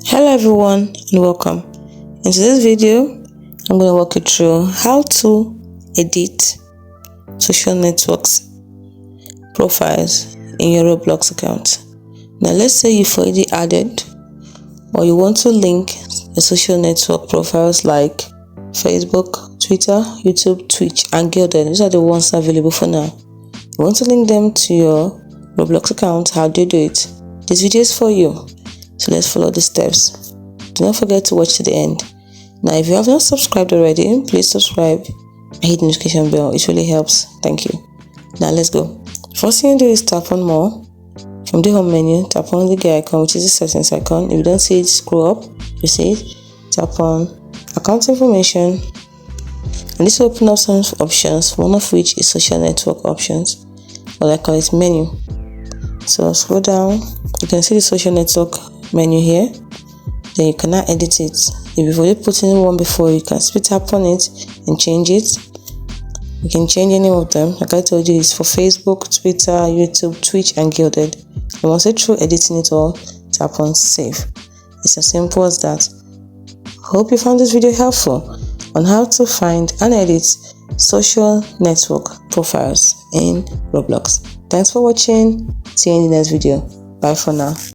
Hello everyone and welcome. In today's video, I'm going to walk you through how to edit social networks profiles in your Roblox account. Now let's say you've already added or you want to link your social network profiles like Facebook, Twitter, YouTube, Twitch and Gilded. These are the ones available for now. You want to link them to your Roblox account. How do you do it? This video is for you. So let's follow the steps. Do not forget to watch to the end. Now if you have not subscribed already, please subscribe and hit the notification bell. It really helps. Thank you. Now let's go. First thing you do is tap on more. From the home menu, tap on the gear icon, which is the settings icon. If you don't see it, scroll up. You see it. Tap on account information. And this will open up some options, one of which is social network options, or I call it menu. So scroll down. You can see the social network menu here. Then you cannot edit it. If you've already put in one before, you can simply tap on it and change it. You can change any of them. Like I told you, it's for Facebook, Twitter, YouTube, Twitch and Gilded. And once you're through editing it all, tap on save. It's as simple as that. Hope you found this video helpful on how to find and edit social network profiles in Roblox. Thanks for watching. See you in the next video. Bye for now.